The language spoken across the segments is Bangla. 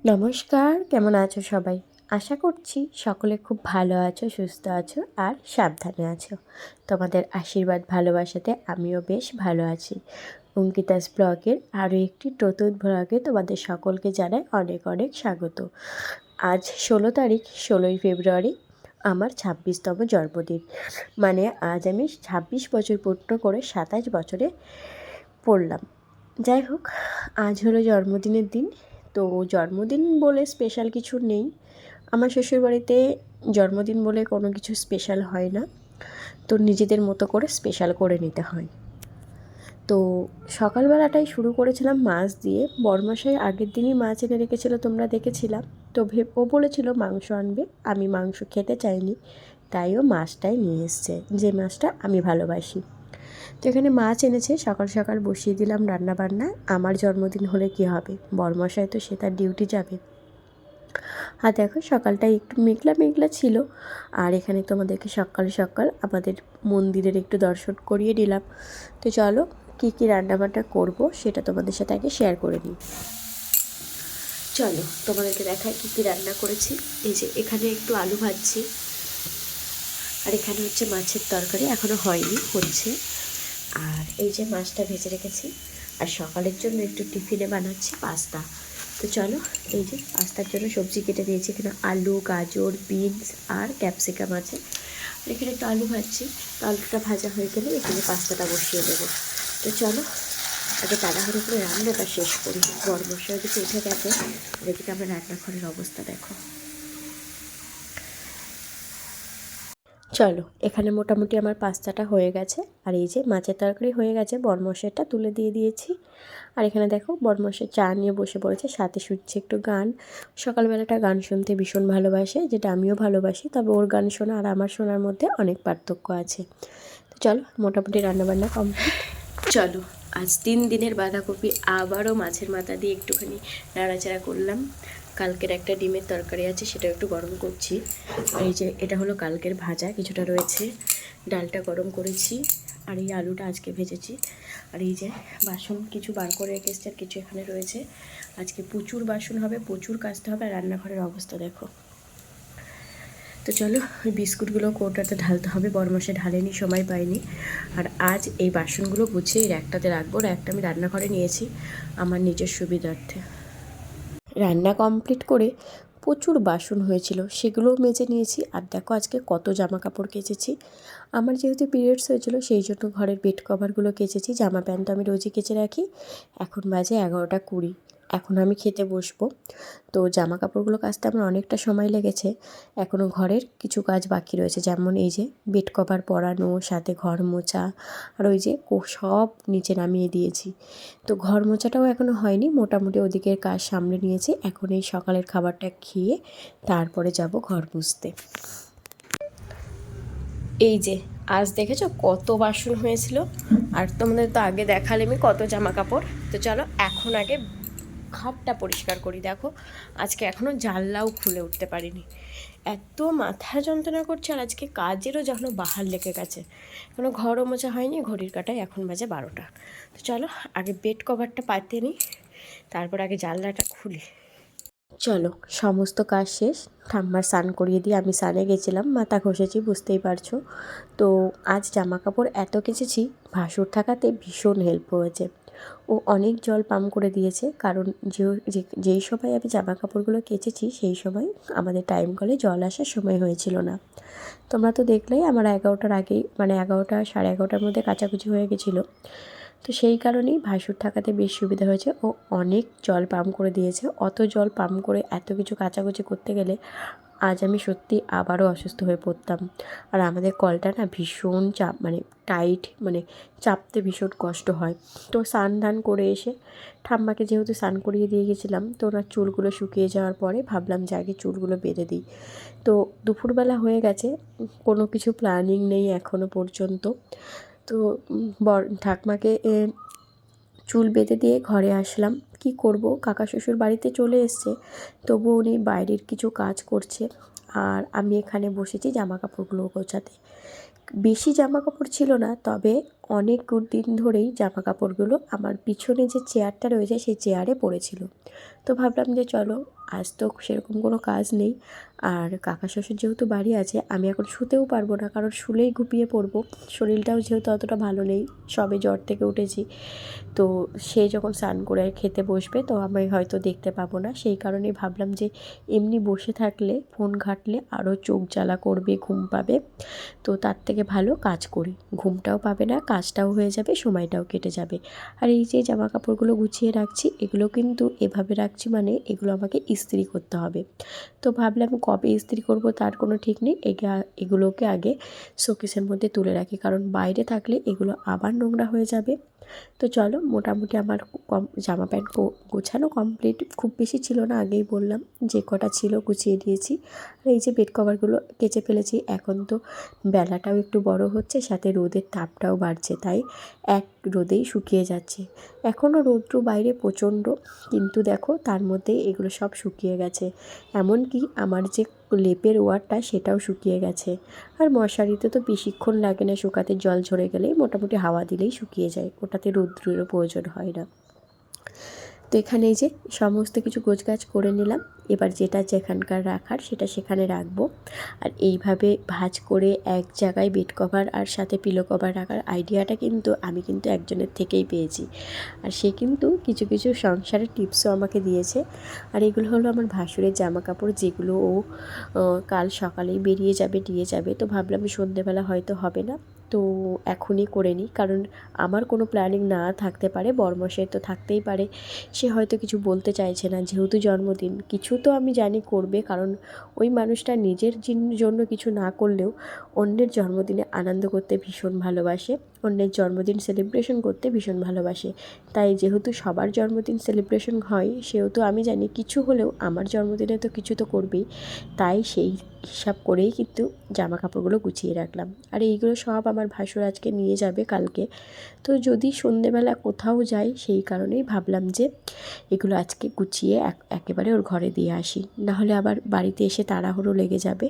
নমস্কার, কেমন আছো সবাই? আশা করছি সকলে খুব ভালো আছো, সুস্থ আছো আর সাবধানে আছো। তোমাদের আশীর্বাদ ভালোবাসাতে আমিও বেশ ভালো আছি। অঙ্কিতাস ব্লগের আরও একটি নতুন ব্লগে তোমাদের সকলকে জানাই অনেক অনেক স্বাগত। আজ 16 তারিখ, 16ই ফেব্রুয়ারি আমার 26তম জন্মদিন। মানে আজ আমি 26 বছর পূর্ণ করে 27 বছরে পড়লাম। যাই হোক, আজ হলো জন্মদিনের দিন। তো জন্মদিন বলে স্পেশাল কিছু নেই। আমার শ্বশুরবাড়িতে জন্মদিন বলে কোনো কিছু স্পেশাল হয় না, তো নিজেদের মতো করে স্পেশাল করে নিতে হয়। তো সকালবেলাটাই শুরু করেছিলাম মাছ দিয়ে। বরমশাই আগের দিনই মাছ এনে রেখেছিল, তোমরা দেখেছিলাম। তো ও বলেছিল মাংস আনবে, আমি মাংস খেতে চাইনি, তাই ও মাছটাই নিয়ে এসছে, যে মাছটা আমি ভালোবাসি। তো এখানে মাছ এনেছে, সকাল সকাল বসিয়ে দিলাম রান্না বান্না। আমার জন্মদিন হলে কি হবে, বরমশাই তো সে তার ডিউটি যাবে। আর দেখো সকালটা একটু মেঘলা মেঘলা ছিল। আর এখানে তোমাদেরকে সকাল সকাল আমাদের মন্দিরের একটু দর্শন করিয়ে দিলাম। তো চলো কী কী রান্নাবান্না করবো সেটা তোমাদের সাথে আগে শেয়ার করে নিই। চলো তোমাদেরকে দেখাই কী কী রান্না করেছি। এই যে এখানে একটু আলু ভাজছি, আর এখানে হচ্ছে মাছের তরকারি, এখনও হয়নি, হচ্ছে। আর এই যে মাছটা ভেজে রেখেছি। আর সকালের জন্য একটু টিফিনে বানাচ্ছি পাস্তা। তো চলো, এই যে পাস্তার জন্য সবজি কেটে দিয়েছি। এখানে আলু, গাজর, বিনস আর ক্যাপসিকাম আছে। আর এখানে একটু আলু ভাজছি। তো আলুটা ভাজা হয়ে গেলে এখানে পাস্তাটা বসিয়ে দেবো। তো চলো আগে তাড়াহুড়ো করে রান্নাটা শেষ করি। বরমশাই ওদিকে উঠে গেছে, আর এদিকে আমার রান্নাঘরের অবস্থা দেখো। চলো, এখানে মোটামুটি আমার পাস্তাটা হয়ে গেছে। আর এই যে মাছের তরকারি হয়ে গেছে, বরমশাইটা তুলে দিয়ে দিয়েছি। আর এখানে দেখো বরমশাই চা নিয়ে বসে পড়েছে, সাথে শুনছে একটু গান। সকালবেলাটা গান শুনতে ভীষণ ভালোবাসে, যেটা আমিও ভালোবাসি। তবে ওর গান শোনা আর আমার শোনার মধ্যে অনেক পার্থক্য আছে। তো চলো, মোটামুটি রান্নাবান্না কমপ্লিট। চলো, আজ 3 দিনের বাঁধাকপি আবারও মাছের মাথা দিয়ে একটুখানি নাড়াচাড়া করলাম। কালকের একটা ডিমের তরকারি আছে, সেটা একটু গরম করছি। আর এই যে এটা হলো কালকের ভাজা, কিছুটা রয়েছে। ডালটা গরম করেছি, আর এই আলুটা আজকে ভেজেছি। আর এই যে বাসন কিছু বার করে রেখে এসেছি, আর কিছু এখানে রয়েছে। আজকে প্রচুর বাসন হবে, প্রচুর কাচতে হবে। আর রান্নাঘরের অবস্থা দেখো। তো চলো, ওই বিস্কুটগুলো কৌটাতে ঢালতে হবে, বরমশাই ঢালেনি, সময় পাইনি। আর আজ এই বাসনগুলো গুছিয়ে একটাতে রাখবো, আর একটা আমি রান্নাঘরে নিয়েছি আমার নিজের সুবিধার্থে। রান্না কমপ্লিট করে প্রচুর বাসন হয়েছিল, সেগুলোও মেজে নিয়েছি। আর দেখো আজকে কত জামা কাপড় কেচেছি। আমার যেহেতু পিরিয়ডস হয়েছিল, সেই জন্য ঘরের বেড কভারগুলো কেচেছি। জামা প্যান্ট তো আমি রোজই কেচে রাখি। এখন বাজে 11টা 20, এখন আমি খেতে বসবো। তো জামা কাপড়গুলো কাচতে আমার অনেকটা সময় লেগেছে। এখনও ঘরের কিছু কাজ বাকি রয়েছে, যেমন এই যে বেড কভার পরানো, সাথে ঘর মোছা। আর ওই যে সব নিচে নামিয়ে দিয়েছি। তো ঘর মোছাটাও এখনও হয়নি, মোটামুটি ওদিকের কাজ সামলে নিয়েছি। এখন এই সকালের খাবারটা খেয়ে তারপরে যাব ঘর মুছতে। এই যে আজ দেখেছো কত বাসন হয়েছিল, আর তোমাদের তো আগে দেখালে কত জামা কাপড়। তো চলো এখন আগে খাটটা পরিষ্কার করি। দেখো আজকে এখনও জানলাও খুলে উঠতে পারিনি, এত মাথা যন্ত্রণা করছে। আর আজকে কাজেরও যখন বাহার লেগে গেছে, এখনও ঘরও মোছা হয়নি, ঘড়ির কাঁটায় এখন বাজে 12টা। তো চলো আগে বেড কভারটা পাতে নিই, তারপর আগে জানলাটা খুলি। চলো, সমস্ত কাজ শেষ। ঠাম্মার স্নান করিয়ে দিয়ে আমি স্নানে গেছিলাম, মাথা ঘষেছি, বুঝতেই পারছো। তো আজ জামা কাপড় এত কেচেছি, ভাসুর থাকাতে ভীষণ হেল্প হয়েছে। ও অনেক জল পাম্প করে দিয়েছে, কারণ যেই সময় আমি জামা কাপড়গুলো কেচেছি সেই সময় আমাদের টাইম কলে জল আসার সময় হয়েছিল না। তোমরা তো দেখলেই আমার 11টার আগেই, মানে 11টা 11:30টার মধ্যে কাচাকুচি হয়ে গেছিলো। তো সেই কারণেই ভাসুর থাকাতে বেশ সুবিধা হয়েছে। ও অনেক জল পাম্প করে দিয়েছে। অত জল পাম্প করে এত কিছু কাচাকুচি করতে গেলে আজ আমি সত্যি আবারও অসুস্থ হয়ে পড়তাম। আর আমাদের কলটা না ভীষণ চাপ, মানে টাইট, মানে চাপতে ভীষণ কষ্ট হয়। তো স্নান ধান করে এসে ঠাম্মাকে যেহেতু স্নান করিয়ে দিয়ে গেছিলাম, তো ওনার চুলগুলো শুকিয়ে যাওয়ার পরে ভাবলাম যে আগে চুলগুলো বেঁধে দিই। তো দুপুরবেলা হয়ে গেছে, কোনো কিছু প্ল্যানিং নেই এখনও পর্যন্ত। তো ঠাকমাকে চুল বেঁধে দিয়ে ঘরে আসলাম। কি করব, কাকা শ্বশুর বাড়িতে চলে এসছে, তবু উনি বাইরের কিছু কাজ করছে। আর আমি এখানে বসেছি জামা কাপড়গুলো গোছাতে। বেশি জামা কাপড় ছিল না, তবে অনেক দিন ধরেই জামা কাপড়গুলো আমার পিছনে যে চেয়ারটা রয়েছে সেই চেয়ারে পড়েছিল। তো ভাবলাম যে চলো, আজ তো সেরকম কোনো কাজ নেই, আর কাকা শ্বশুর যেহেতু বাড়ি আছে, আমি এখন শুতেও পারবো না, কারণ শুলেই ঘুমিয়ে পড়বো। শরীরটাও যেহেতু অতটা ভালো নেই, সবে জ্বর থেকে উঠেছি। তো সে যখন স্নান করে খেতে বসবে তো আমি হয়তো দেখতে পাবো না, সেই কারণেই ভাবলাম যে এমনি বসে থাকলে ফোন ঘাঁটলে আরও চোখ জ্বালা করবে, ঘুম পাবে। তো তার থেকে ভালো কাজ করি, ঘুমটাও পাবে না, কাজটাও হয়ে যাবে, সময়টাও কেটে যাবে। আর এই যে জামা কাপড়গুলো গুছিয়ে রাখছি, এগুলো কিন্তু এভাবে রাখছি মানে এগুলো আমাকে ইস্ত্রি করতে হবে। তো ভাবলাম কবে ইস্ত্রি করব তার কোনো ঠিক নেই, এগুলোকে আগে শোকেসের মধ্যে তুলে রাখি, কারণ বাইরে থাকলে এগুলো আবার নোংরা হয়ে যাবে। তো চলো, মোটামুটি আমার জামা প্যান্ট গোছানো কমপ্লিট। খুব বেশি ছিল না, আগেই বললাম, যে কটা ছিল গুছিয়ে দিয়েছি। আর এই যে বেড কভারগুলো কেচে ফেলেছি। এখন তো বেলাটাও একটু বড় হচ্ছে, সাথে রোদের তাপটাও বাড়ছে, তাই এক রোদেই শুকিয়ে যাচ্ছে। এখনও রৌদ্র বাইরে প্রচণ্ড, কিন্তু দেখো তার মধ্যে এগুলো সব শুকিয়ে গেছে। এমনকি আমার যে লেপের ওয়ারটা সেটাও শুকিয়ে গেছে। আর মশারিতে তো বেশিক্ষণ লাগে না শুকাতে, জল ঝরে গেলেই মোটামুটি হাওয়া দিলেই শুকিয়ে যায়, ওটাতে রৌদ্রেরও প্রয়োজন হয় না। তো এখানে এই যে সমস্ত কিছু গোছগাছ করে নিলাম। এবার যেটা যেখানকার রাখার সেটা সেখানে রাখবো। আর এইভাবে ভাঁজ করে এক জায়গায় বেড কভার আর সাথে পিলো কভার রাখার আইডিয়াটা কিন্তু আমি একজনের থেকেই পেয়েছি। আর সে কিন্তু কিছু কিছু সংসারের টিপসও আমাকে দিয়েছে। আর এগুলো হলো আমার ভাসুরের জামা কাপড়, যেগুলো ও কাল সকালেই বেরিয়ে যাবে, দিয়ে যাবে। তো ভাবলাম সন্ধেবেলা হয়তো হবে না, তো এখনই করে নিই, কারণ আমার কোনো প্ল্যানিং না থাকতে পারে, বরমশের তো থাকতেই পারে। সে হয়তো কিছু বলতে চাইছে না, যেহেতু জন্মদিন, কিছু তো আমি জানি করবে, কারণ ওই মানুষটা নিজের জন্য কিছু না করলেও অন্যের জন্মদিনে আনন্দ করতে ভীষণ ভালোবাসে, অন্যের জন্মদিন সেলিব্রেশন করতে ভীষণ ভালোবাসে। তাই যেহেতু সবার জন্মদিন সেলিব্রেশন হয়, সেহেতু আমি জানি কিছু হলেও আমার জন্মদিনে তো কিছু তো করবেই। তাই সেই হিসাব করেই কিন্তু জামা কাপড়গুলো গুছিয়ে রাখলাম। আর এইগুলো সব আমার ভাসুর আজকে নিয়ে যাবে কালকে। তো যদি সন্ধেবেলা কোথাও যাই, সেই কারণেই ভাবলাম যে এগুলো আজকে গুছিয়ে একেবারে ওর ঘরে দিয়ে আসি, নাহলে আবার বাড়িতে এসে তাড়াহুড়ো লেগে যাবে।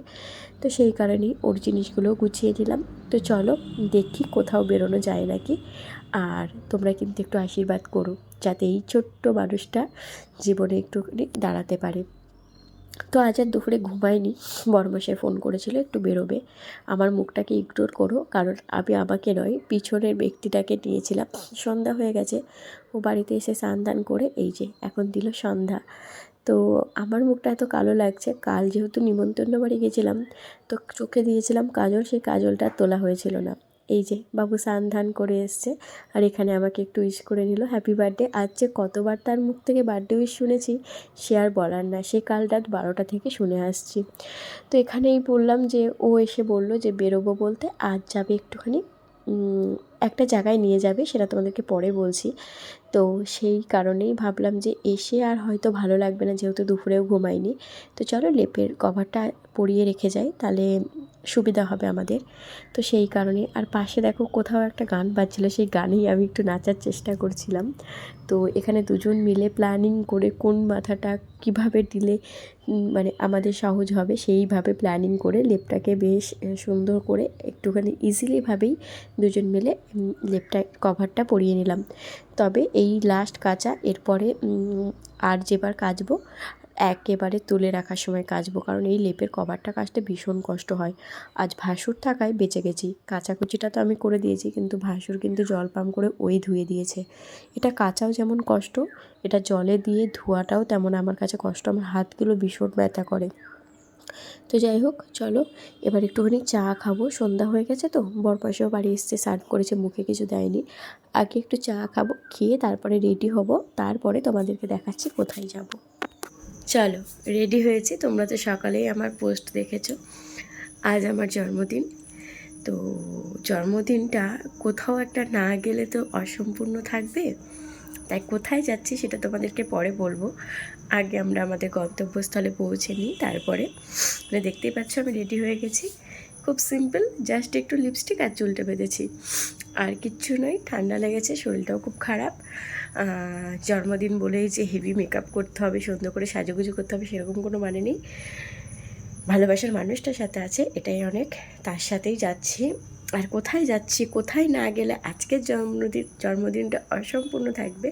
তো সেই কারণেই ওর জিনিসগুলো গুছিয়ে দিলাম। তো চলো দেখি কোথাও বেরোনো যায় নাকি। আর তোমরা কিন্তু একটু আশীর্বাদ করো, যাতে এই ছোট্ট মানুষটা জীবনে একটুখানি দাঁড়াতে পারে। তো আজ আর দুপুরে ঘুমাইনি, বড়মশাই ফোন করেছিল একটু বেরোবে। আমার মুখটাকে ইগনোর করো, কারণ আমি আমাকে নয়, পিছনের ব্যক্তিটাকে নিয়েছিলাম। সন্ধ্যা হয়ে গেছে, ও বাড়িতে এসে স্নান দান করে এই যে এখন দিল সন্ধ্যা। তো আমার মুখটা এত কালো লাগছে, কাল যেহেতু নিমন্ত্রণ বাড়ি গেছিলাম, তো চোখে দিয়েছিলাম কাজল, সেই কাজলটা তোলা হয়েছিল না। এই যে বাবু স্নান ধান করে এসছে, আর এখানে আমাকে একটু উইশ করে নিল হ্যাপি বার্থডে। আজ যে কতবার তার মুখ থেকে বার্থডে উইশ শুনেছি সে আর বলার না, সে কাল রাত 12টা থেকে শুনে আসছি। তো এখানেই বললাম যে ও এসে বলল যে বেরোবো বলতে, আজ যাবে একটুখানি একটা জায়গায় নিয়ে যাবে, সেটা তোমাদেরকে পরে বলছি। তো সেই কারণেই ভাবলাম যে এসে আর হয়তো ভালো লাগবে না, যেহেতু দুপুরেও ঘুমাইনি। তো চলো লেপের কভারটা পরিয়ে রেখে যাই, তাহলে সুবিধা হবে আমাদের। তো সেই কারণে, আর পাশে দেখো কোথাও একটা গান বাজছিল, সেই গানেই আমি একটু নাচার চেষ্টা করছিলাম। তো এখানে দুজন মিলে প্ল্যানিং করে কোন মাথাটা কিভাবে দিলে মানে আমাদের সহজ হবে, সেইভাবে প্ল্যানিং করে লেপটাকে বেশ সুন্দর করে একটুখানি ইজিলিভাবেই দুজন মিলে লেপটা কভারটা পরিয়ে নিলাম। তবে এই লাস্ট কাচা, এরপরে আর যেবার কাচবো একেবারে তুলে রাখার সময় কাচবো, কারণ এই লেপের কভারটা কাচতে ভীষণ কষ্ট হয়। আজ ভাসুর থাকায় বেঁচে গেছি, কাচাকুচিটা তো আমি করে দিয়েছি, কিন্তু ভাসুর কিন্তু জল পাম্প করে ওই ধুয়ে দিয়েছে। এটা কাচাও যেমন কষ্ট, এটা জলে দিয়ে ধোয়াটাও তেমন আমার কাছে কষ্ট, আমার হাতগুলো ভীষণ ব্যথা করে। তো যাই হোক, চলো এবার একটুখানি চা খাবো, সন্ধ্যা হয়ে গেছে তো, বরপাশেও বাড়ি এসছে, সার্ভ করেছে, মুখে কিছু দেয়নি। আগে একটু চা খাবো, খেয়ে তারপরে রেডি হব, তারপরে তোমাদেরকে দেখাচ্ছি কোথায় যাব। চলো রেডি হয়েছি, তোমরা তো সকালেই আমার পোস্ট দেখেছো। আজ আমার জন্মদিন। তো জন্মদিনটা কোথাও একটা না গেলে তো অসম্পূর্ণ থাকবে, তাই কোথায় যাচ্ছি সেটা তোমাদেরকে পরে বলবো। আগে আমরা আমাদের গন্তব্যস্থলে পৌঁছে নিই, তারপরে মানে দেখতেই পাচ্ছ আমি রেডি হয়ে গেছি, খুব সিম্পল, জাস্ট একটু লিপস্টিক আর চুলটা বেঁধেছি, আর কিচ্ছু নয়। ঠান্ডা লেগেছে, শরীরটাও খুব খারাপ। জন্মদিন বলেই যে হেভি মেকআপ করতে হবে, সুন্দর করে সাজুগুজু করতে হবে, সেরকম কোনো মানে নেই। ভালোবাসার মানুষটার সাথে আছে, এটাই অনেক, তার সাথেই যাচ্ছি। আর কোথায় যাচ্ছি, কোথায় না গেলে আজকের জন্মদিনটা অসম্পূর্ণ থাকবে,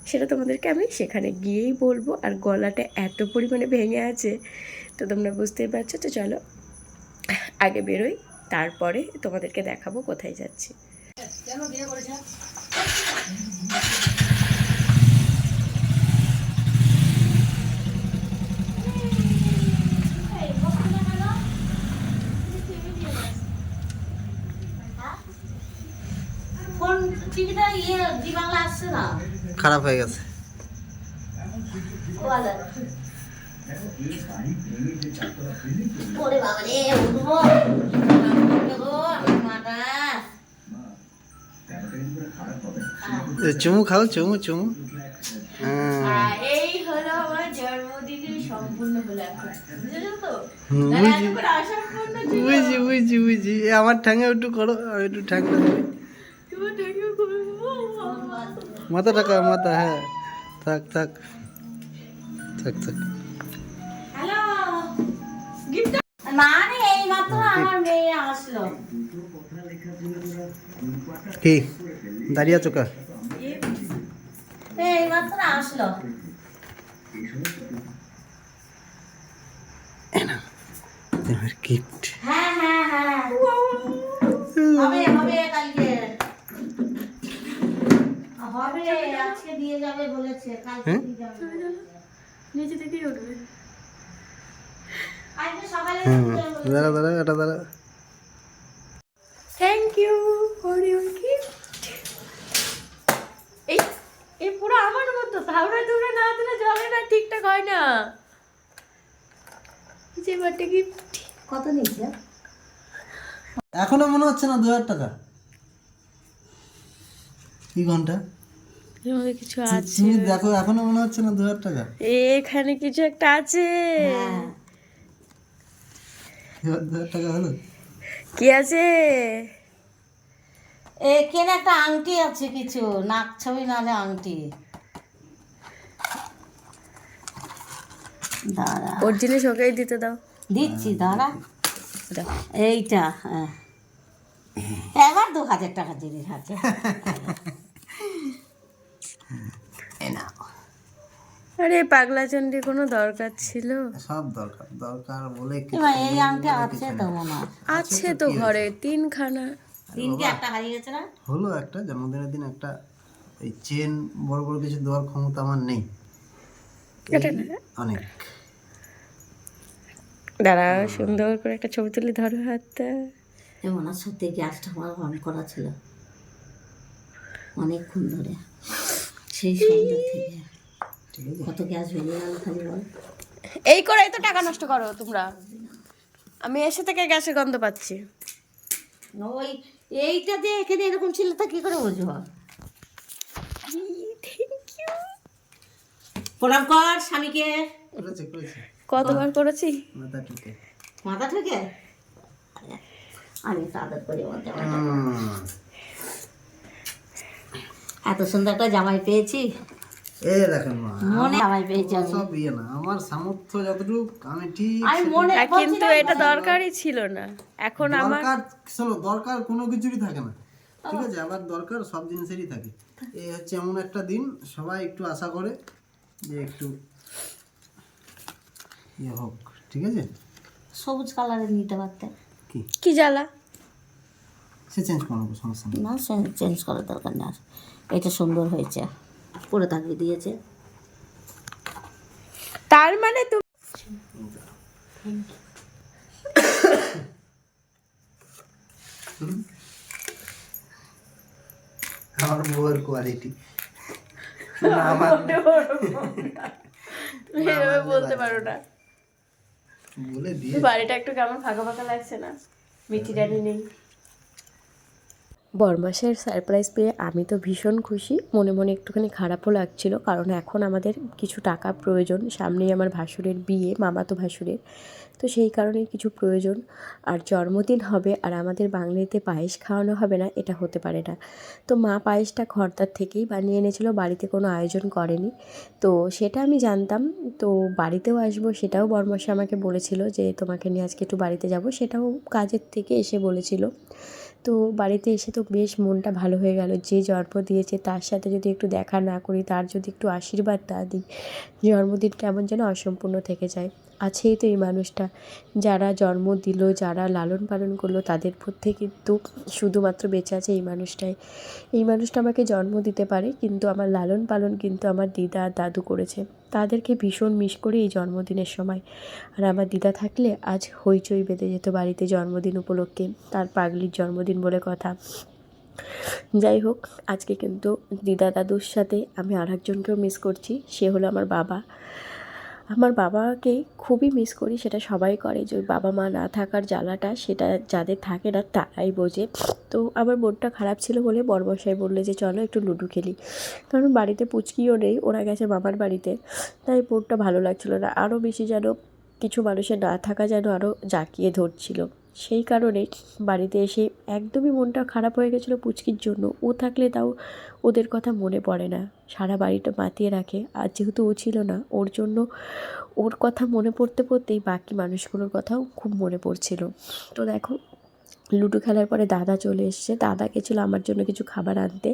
সেটা তোমাদেরকে আমি সেখানে গিয়েই বলবো। আর গলাটা এত পরিমাণে ভেঙে আছে তো তোমরা বুঝতেই পারছো। তো চলো আগে বেরোই, তারপরে তোমাদেরকে দেখাবো কোথায় যাচ্ছি। খারাপ হয়ে গেছে। চুমু খাও, চুমু চুমু। এই হলো আমার জন্মদিনের সম্পূর্ণ হলো এখন, বুঝেছো তো? বুঝি বুঝি বুঝি। আমার ঠ্যাঙ্গে একটু করো, আর একটু ঠ্যাঙ্গা মাথা টাকা মাথা। হ্যাঁ, থাক থাক থাক থাক। কি দাঁড়িয়ে আছো কা? গিফট। দাঁড়া দাঁড়া, এটা দাঁড়া। Thank you for your gift. এই পুরো আমার মতো থাবড়া টুবড়া না দিলে জলে না, ঠিকঠাক হয় না। যে বার্থডে গিফট কত নিয়েছে? এখনো মনে হচ্ছে না 2000 টাকা। কি ঘন্টা? এর মধ্যে কিছু আছে, তুমি দেখো, এখনো মনে হচ্ছে না 2000 টাকা। এখানে কিছু একটা আছে। 2000 টাকা হলো? কি আছে? কেন একটা আংটি আছে, কিছু নাক ছবি নালে আংটি। দাঁড়া, ওর জিনিস ওকেই দিতে দাও। দিচ্ছি দাঁড়া। এইটা এবার 2000 টাকার জিনিস আছে। আরে পাগলা চন্ডী, কোনো দরকার ছিল? সব দরকার দরকার বলে এই আংটি আছে তো মনে হয়। আছে তো ঘরে 3খানা। তিনটে, একটা হারিয়ে গেছে না? হলো একটা জন্মদিনের দিন একটা এই চেন বড় বড় কিছু দেওয়ার ক্ষমতা আমার নেই। এটা না, অনেক দাঁড়া সুন্দর করে একটা ছবি তুলি, ধরো হাতটা। মনে হয় সত্যি গ্যাসটা আমার অন করা ছিল অনেকক্ষণ ধরে, সেই সন্ধ্যা থেকে। কত গ্যাস বেরিয়ে গেল খালি বল। এই করে তো টাকা নষ্ট করো তোমরা। আমি এসে থেকে গ্যাসের গন্ধ পাচ্ছি। ওই এইটা দিয়ে এখানে এরকম ছিল, তা কি করে বুঝবো? Thank you. প্রণাম কর স্বামীকে। করেছে করেছে। কতবার করেছি? মাথা ঠুকে। মাথা থেকে আমি তাদের করে বলতে এত সুন্দর একটা জামাই পেয়েছি। এ দেখেন মা, মনে জামাই পেয়েছি আমি। সব ইয়ে না, আমার সামর্থ্য যতটুকু আমি ঠিক আমি মনে কিন্তু এটা দরকারই ছিল না। এখন আমার দরকার, শোনো, দরকার কোনো কিছুরই থাকে না, ঠিক আছে? আবার দরকার সব জিনিসেরই থাকে। এই হচ্ছে এমন একটা দিন, সবাই একটু আশা করে যে একটু ইয়ে হোক, ঠিক আছে? সবুজ কালারের নিতে পারতে। কি কি জ্বালা? সে চেঞ্জ করবো, সমস্যা নেই। না, চেঞ্জ করার দরকার নেই। এটা সুন্দর হয়েছে, পরে থাকিয়ে দিয়েছে। তার মানে তুমি আমার বউয়ের কোয়ালিটি তুমি এভাবে বলতে পারো না। বলে দিয়ে বাড়িটা একটু কেমন ফাঁকা ফাঁকা লাগছে না? মিঠি ডানি নেই। বরমাসের সারপ্রাইজ পেয়ে আমি তো ভীষণ খুশি, মনে মনে একটুখানি খারাপও লাগছিল, কারণ এখন আমাদের কিছু টাকা প্রয়োজন। সামনেই আমার ভাসুরের বিয়ে, মামাতো ভাসুরের, তো সেই কারণেই কিছু প্রয়োজন। আর জন্মদিন হবে আর আমাদের বাঙালিতে পায়েস খাওয়ানো হবে না, এটা হতে পারে না। তো মা পায়েসটা খর্দার থেকেই বানিয়ে এনেছিল, বাড়িতে কোনো আয়োজন করেনি। তো সেটা আমি জানতাম, তো বাড়িতেও আসবো সেটাও বরমাসে আমাকে বলেছিল যে তোমাকে নিয়ে আজকে একটু বাড়িতে যাব, সেটাও কাজের থেকে এসে বলেছিল। তো বাড়িতে এসে তো বেশ মনটা ভালো হয়ে গেল। যে জন্ম দিয়েছে তার সাথে যদি একটু দেখা না করি, তার যদি একটু আশীর্বাদ না দিই, জন্মদিন কেমন যেন অসম্পূর্ণ থেকে যায়। আছেই তো এই মানুষটা, যারা জন্ম দিল, যারা লালন পালন করলো, তাদের মধ্যে কিন্তু শুধুমাত্র বেঁচে আছে এই মানুষটাই। এই মানুষটা আমাকে জন্ম দিতে পারে, কিন্তু আমার লালন পালন কিন্তু আমার দিদা আর দাদু করেছে। তাদেরকে ভীষণ মিস করি এই জন্মদিনের সময়। আর আমার দিদা থাকলে আজ হইচই বেঁধে যেত বাড়িতে জন্মদিন উপলক্ষে, তার পাগলির জন্মদিন বলে কথা। যাই হোক, আজকে কিন্তু দিদা দাদুর সাথে আমি আরেকজনকেও মিস করছি, সে হলো আমার বাবা। আমার বাবাকে খুবই মিস করি, সেটা সবাই করে, যে বাবা মা না থাকার জ্বালাটা সেটা যাদের থাকে না তারাই বোঝে। তো আমার মনটা খারাপ ছিল বলে বড়মশাই বললে যে চলো একটু লুডো খেলি, কারণ বাড়িতে পুচকিও নেই, ওরা গেছে মামার বাড়িতে। তাই মনটা ভালো লাগছিলো না, আরও বেশি যেন কিছু মানুষের না থাকা যেন আরও জাঁকিয়ে ধরছিল। সেই কারণে বাড়িতে এসে একদমই মনটা খারাপ হয়ে গেছিলো পুচকির জন্য। ও থাকলে তাও ওদের কথা মনে পড়ে না, সারা বাড়িটা মাতিয়ে রাখে। আর যেহেতু ও ছিল না, ওর জন্য ওর কথা মনে পড়তে পড়তেই বাকি মানুষগুলোর কথাও খুব মনে পড়ছিল। তো দেখো, লুডো খেলার পরে দাদা চলে এসেছে। দাদা গেছিলো আমার জন্য কিছু খাবার আনতে,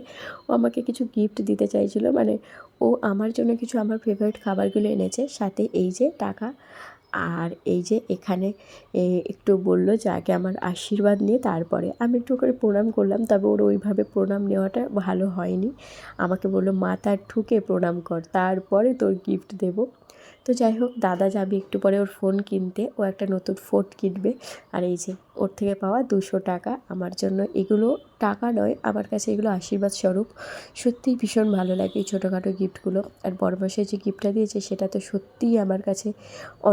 ও আমাকে কিছু গিফট দিতে চাইছিলো, মানে ও আমার জন্য কিছু আমার ফেভারিট খাবারগুলো এনেছে, সাথে এই যে টাকা। আর এই যে এখানে একটু বললো যে আগে আমার আশীর্বাদ নিয়ে তারপরে। আমি একটু করে প্রণাম করলাম, তবে ওর ওইভাবে প্রণাম নেওয়াটা ভালো হয়নি। আমাকে বললো মাথার ঠুকে প্রণাম কর, তারপরে তোর গিফট দেবো। তো যাই হোক, দাদা যাবে একটু পরে ওর ফোন কিনতে, ও একটা নতুন ফোন কিনবে। আর এই যে ওর থেকে পাওয়া 200 টাকা আমার জন্য, এগুলো টাকা নয়, আমার কাছে এগুলো আশীর্বাদ স্বরূপ। সত্যিই ভীষণ ভালো লাগে এই ছোটোখাটো গিফটগুলো। আর বড়মশাই যে গিফটটা দিয়েছে সেটা তো সত্যিই আমার কাছে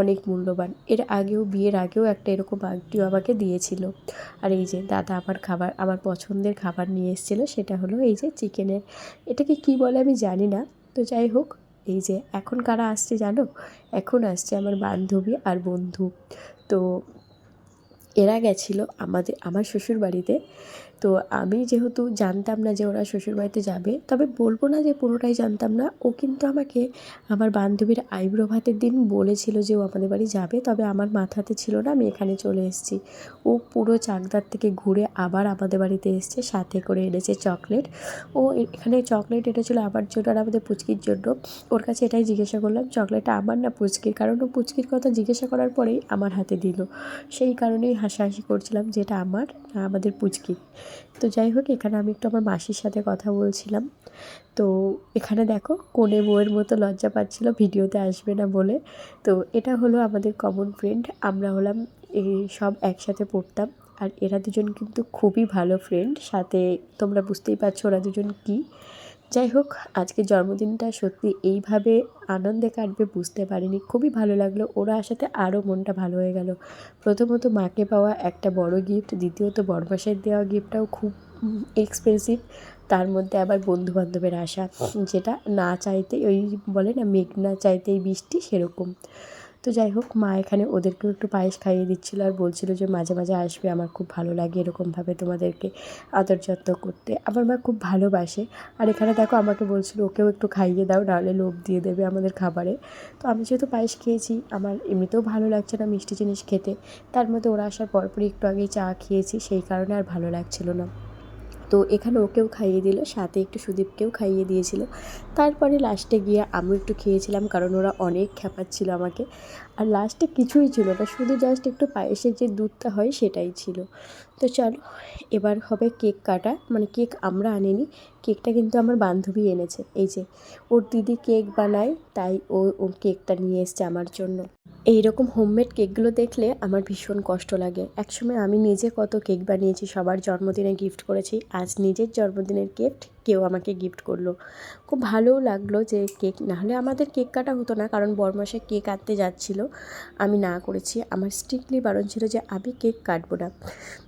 অনেক মূল্যবান। এর আগেও, বিয়ের আগেও একটা এরকম আংটিও আমাকে দিয়েছিল। আর এই যে দাদা আমার খাবার, আমার পছন্দের খাবার নিয়ে এসেছিলো, সেটা হলো এই যে চিকেনের, এটাকে কী বলে আমি জানি না। তো যাই হোক, এই যে এখন কারা আসছে জানো? এখন আসছে আমার বান্ধবী আর বন্ধু। তো এরা গেছিলো আমার শ্বশুর বাড়িতে। তো আমি যেহেতু জানতাম না যে ওরা শ্বশুরবাড়িতে যাবে, তবে বলবো না যে পুরোটাই জানতাম না। ও কিন্তু আমাকে আমার বান্ধবীর আইব্রো ভাতের দিন বলেছিল যে ও আমাদের বাড়ি যাবে, তবে আমার মাথাতে ছিল না, আমি এখানে চলে এসেছি। ও পুরো চাকদার থেকে ঘুরে আবার আমাদের বাড়িতে এসছে, সাথে করে এনেছে চকলেট। ও এখানে চকলেট এনেছিল আমার জন্য আর আমাদের পুচকির জন্য। ওর কাছে এটাই জিজ্ঞাসা করলাম চকলেটটা আমার না পুচকির, কারণ ও পুচকির কথা জিজ্ঞাসা করার পরেই আমার হাতে দিল। সেই কারণেই হাসাহাসি করছিলাম যে এটা আমার না আমাদের পুচকির। তো যাই হোক, এখানে আমি একটু আমার মাসির সাথে কথা বলছিলাম। তো এখানে দেখো, কোণে বউয়ের মতো লজ্জা পাচ্ছিল ভিডিওতে আসবে না বলে। তো এটা হলো আমাদের কমন ফ্রেন্ড, আমরা হলাম এই সব একসাথে পড়তাম। আর এরা দুজন কিন্তু খুবই ভালো ফ্রেন্ড, সাথে তোমরা বুঝতেই পারছো ওরা দুজন কী। যাই হোক, আজকে জন্মদিনটা সত্যি এইভাবে আনন্দে কাটবে বুঝতে পারিনি, খুবই ভালো লাগলো। ওরা আসাতে আরও মনটা ভালো হয়ে গেল। প্রথমত মাকে পাওয়া একটা বড় গিফট, দ্বিতীয়ত বড়মশাইয়ের দেওয়া গিফটটাও খুব এক্সপেন্সিভ, তার মধ্যে আবার বন্ধুবান্ধবের আসা, যেটা না চাইতে, ওই বলে না মেঘ না চাইতেই বৃষ্টি, সেরকম। তো যাই হোক, মা এখানে ওদেরকেও একটু পায়েস খাইয়ে দিচ্ছিলো আর বলছিল যে মাঝে মাঝে আসবে, আমার খুব ভালো লাগে এরকমভাবে তোমাদেরকে আদর যত্ন করতে। আমার মা খুব ভালোবাসে। আর এখানে দেখো, আমাকে বলছিল ওকেও একটু খাইয়ে দাও, নাহলে লোভ দিয়ে দেবে আমাদের খাবারে। তো আমি যেহেতু পায়েস খেয়েছি, আমার এমনিতেও ভালো লাগছে না মিষ্টি জিনিস খেতে, তার মধ্যে ওরা আসার পরপরই একটু আগেই চা খেয়েছি, সেই কারণে আর ভালো লাগছিল না। তো এখানে ওকেও খাইয়ে দিল, সাথে একটু সুদীপকেও খাইয়ে দিয়েছিল। তারপরে লাস্টে গিয়ে আমি একটু খেয়েছিলাম, কারণ ওরা অনেক খ্যাপাচ্ছিল আমাকে। আর লাস্টে কিছুই ছিল না, শুধু জাস্ট একটু পায়েসের যে দুধটা হয় সেটাই ছিল। তো চলো, এবার হবে কেক কাটা, মানে কেক আমরা আনিনি, কেকটা কিন্তু আমার বান্ধবী এনেছে। এই যে ওর দিদি কেক বানায়, তাই ও কেকটা নিয়ে এসছে আমার জন্য। এই রকম হোমমেড কেকগুলো দেখলে আমার ভীষণ কষ্ট লাগে। একসময় আমি নিজে কত কেক বানিয়েছি, সবার জন্মদিনে গিফট করেছি, আজ নিজের জন্মদিনের গিফট কেউ আমাকে গিফট করলো। খুব ভালোও লাগলো যে কেক, নাহলে আমাদের কেক কাটা হতো না, কারণ বড়মশাই কেক আনতে যাচ্ছিলো, আমি না করেছি। আমার স্ট্রিক্টলি বারণ ছিল যে আমি কেক কাটবো না।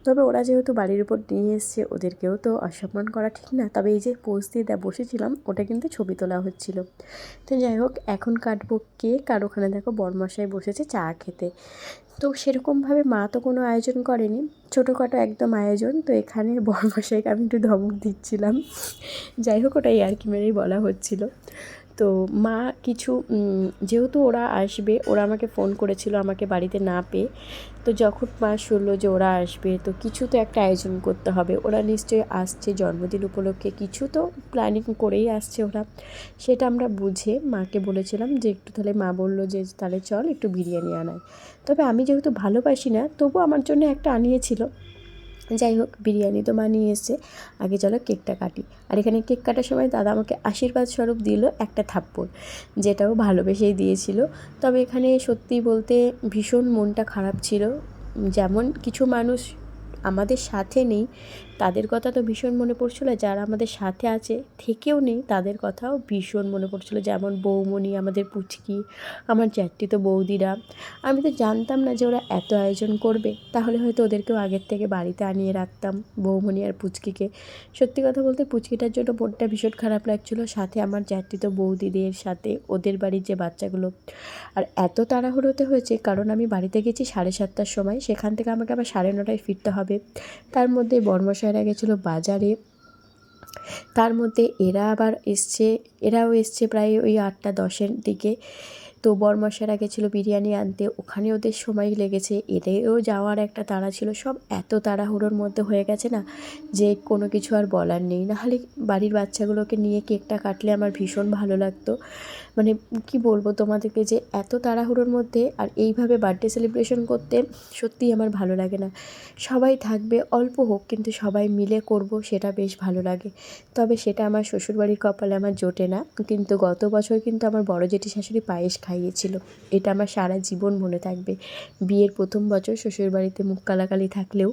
তবে ওরা যেহেতু বাড়ির উপর নিয়ে এসছে, ওদেরকেও তো অসম্মান করা ঠিক না। তবে এই যে পোজ দিয়ে বসেছিলাম, ওটা কিন্তু ছবি তোলা হচ্ছিলো। তো যাই হোক, এখন কাটবো কেক। আর ওখানে দেখো বড়মশাই বসেছে চা খেতে। তো সেরকমভাবে মা তো কোনো আয়োজন করেনি, ছোটোখাটো একদম আয়োজন। তো এখানে বড়মশাইকে আমি একটু ধমক দিচ্ছিলাম, যাই হোক ওটাই আর কি মেরেই বলা হচ্ছিলো। তো মা কিছু যেহেতু ওরা আসবে, ওরা আমাকে ফোন করেছিল আমাকে বাড়িতে না পেয়ে, তো যখন মা শুনলো যে ওরা আসবে তো কিছু তো একটা আয়োজন করতে হবে, ওরা নিশ্চয়ই আসছে জন্মদিন উপলক্ষে, কিছু তো প্ল্যানিং করেই আসছে ওরা। সেটা আমরা বুঝে মাকে বলেছিলাম যে একটু, তাহলে মা বললো যে তাহলে চল একটু বিরিয়ানি আনাই। তবে আমি যেহেতু ভালোবাসি না, তবু আমার জন্য একটা আনিয়েছিল। যাই হোক, বিরিয়ানি তো মা নিয়ে এসছে, আগে চলো কেকটা কাটি। আর এখানে কেক কাটার সময় দাদা আমাকে আশীর্বাদ স্বরূপ দিল একটা থাপ্পড়, যেটাও ভালোবেসেই দিয়েছিল। তবে এখানে সত্যি বলতে ভীষণ মনটা খারাপ ছিল। যেমন কিছু মানুষ আমাদের সাথে নেই, তাদের কথা তো ভীষণ মনে পড়ছিলো, যারা আমাদের সাথে আছে থেকেও নেই তাদের কথাও ভীষণ মনে পড়ছিলো। যেমন বৌমণি, আমাদের পুচকি, আমার জ্যাঠতো বৌদিরা। আমি তো জানতাম না যে ওরা এত আয়োজন করবে, তাহলে হয়তো ওদেরকেও আগের থেকে বাড়িতে আনিয়ে রাখতাম, বৌমণি আর পুচকিকে। সত্যি কথা বলতে পুচকিটার জন্য মনটা ভীষণ খারাপ লাগছিলো, সাথে আমার জ্যাঠতো বৌদিদের সাথে ওদের বাড়ির যে বাচ্চাগুলো। আর এত তাড়াহুড়োতে হয়েছে কারণ আমি বাড়িতে গেছি 7:30টার সময়, সেখান থেকে আমাকে আবার 9:30টায় ফিরতে হবে। তার মধ্যে বর্মশাইরা গেছিলো বাজারে, তার মধ্যে এরাও এসছে প্রায় ওই 8টা-10-এর দিকে। তো বরমশাইরা গেছিলো বিরিয়ানি আনতে, ওখানে ওদের সময় লেগেছে, এদেরও যাওয়ার একটা তাড়া ছিল। সব এত তাড়াহুড়োর মধ্যে হয়ে গেছে না যে কোনো কিছু আর বলার নেই। নাহলে বাড়ির বাচ্চাগুলোকে নিয়ে কেকটা কাটলে আমার ভীষণ ভালো লাগতো। মানে কি বলবো তোমাদেরকে, যে এত তাড়াহুড়োর মধ্যে আর এইভাবে বার্থডে সেলিব্রেশন করতে সত্যিই আমার ভালো লাগে না। সবাই থাকবে, অল্প হোক কিন্তু সবাই মিলে করব, সেটা বেশ ভালো লাগে। তবে সেটা আমার শ্বশুরবাড়ির কপালে আমার জোটে না। কিন্তু গত বছর কিন্তু আমার বড় জেঠি শাশুড়ি পায়েস খাইয়েছিল, এটা আমার সারা জীবন মনে থাকবে। বিয়ের প্রথম বছর শ্বশুরবাড়িতে মুখ কালাকালি থাকলেও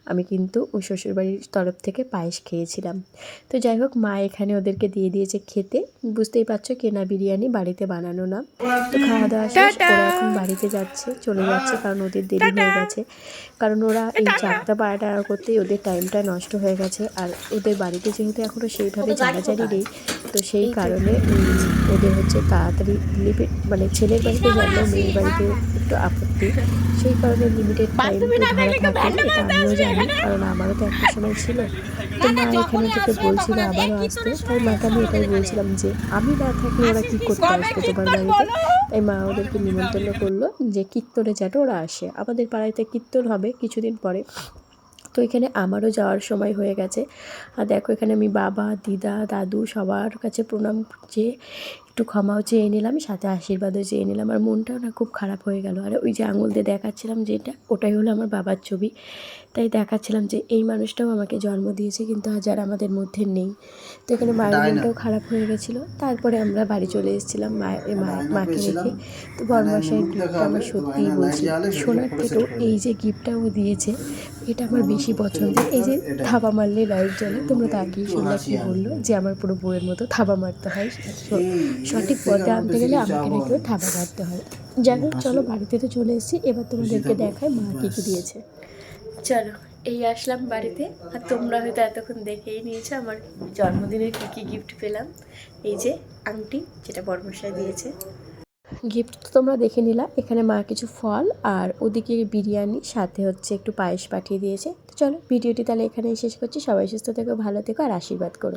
আমি কিন্তু ওই শ্বশুরবাড়ির তরফ থেকে পায়েস খেয়েছিলাম। তো যাই হোক, মা এখানে ওদেরকে দিয়ে দিয়েছে খেতে। বুঝতেই পারছো কেনা বিরিয়ানি, বাড়িতে বানানো না। তো খাওয়া দাওয়া শেষ, ওরা এখন বাড়িতে যাচ্ছে, চলে যাচ্ছে, কারণ ওদের দেরি হয়ে গেছে। কারণ ওরা এই 4টা করতেই ওদের টাইমটা নষ্ট হয়ে গেছে। আর ওদের বাড়িতে যেহেতু এখনও সেইভাবে জানাজানি নেই, তো সেই কারণে ওদের হচ্ছে তাড়াতাড়ি মানে ছেলের বাড়িতে জানলেও মেয়ের বাড়িতে একটু আপত্তি, সেই কারণে লিমিটেড টাইম ধরা থাকে। এটা আমিও জানি, কারণ আমারও তো একটা সময় ছিল। তো মা এখানে থেকে বলছিল আবারও আসতে, তাই মাকে আমি এটাই বলছিলাম যে আমি না থাকলে ওরা কী করতে আসবে তোমার বাড়িতে। তাই মা ওদেরকে নিমন্ত্রণ করলো যে কীর্তনে যেন ওরা আসে, আমাদের পাড়াতে কীর্তন হবে কিছুদিন পরে। তো এখানে আমারও যাওয়ার সময় হয়ে গেছে। আর দেখো এখানে আমি বাবা, দিদা, দাদু সবার কাছে প্রণাম চেয়ে একটু ক্ষমাও চেয়ে নিলাম, সাথে আশীর্বাদও চেয়ে নিলাম। আর মনটাও না খুব খারাপ হয়ে গেল। আর ওই যে আঙুল দিয়ে দেখাচ্ছিলাম যেটা, ওটাই হলো আমার বাবার ছবি। তাই দেখাচ্ছিলাম যে এই মানুষটাও আমাকে জন্ম দিয়েছে, কিন্তু আজ আর আমাদের মধ্যে নেই। তো এখানে মায়ের মনটাও খারাপ হয়ে গেছিলো। তারপরে আমরা বাড়ি চলে এসেছিলাম মাকে রেখে। তো বরমশাইয়ের গিফটটা আমার সত্যিই বলছি, সোনার থেকেও এই যে গিফটটা ও দিয়েছে এটা আমার বেশি পছন্দের। এই যে থাবা মারলে লাইট জ্বলে, তোমরা তো আগেই শুনলে কি বললো যে আমার পুরো বউয়ের মতো থাবা মারতে হয়, সঠিক পথে আনতে গেলে আমাকে নাকি থাবা মারতে হয়। যাই হোক, চলো বাড়িতে তো চলে এসেছি, এবার তোমাদেরকে দেখায় মা কী কী দিয়েছে। চলো, এই আসলাম বাড়িতে। আর তোমরা হয়তো এতক্ষণ দেখেই নিয়েছো আমার জন্মদিনের কী কী গিফট পেলাম। এই যে আংটি, যেটা বরমশাই দিয়েছে। গিফট তো তোমরা দেখে নিলা। এখানে মা কিছু ফল আর ওদিকে বিরিয়ানি, সাথে হচ্ছে একটু পায়েস পাঠিয়ে দিয়েছে। তো চলো ভিডিওটি তাহলে এখানেই শেষ করছি। সবাই সুস্থ থেকো, ভালো থেকো আর আশীর্বাদ করো।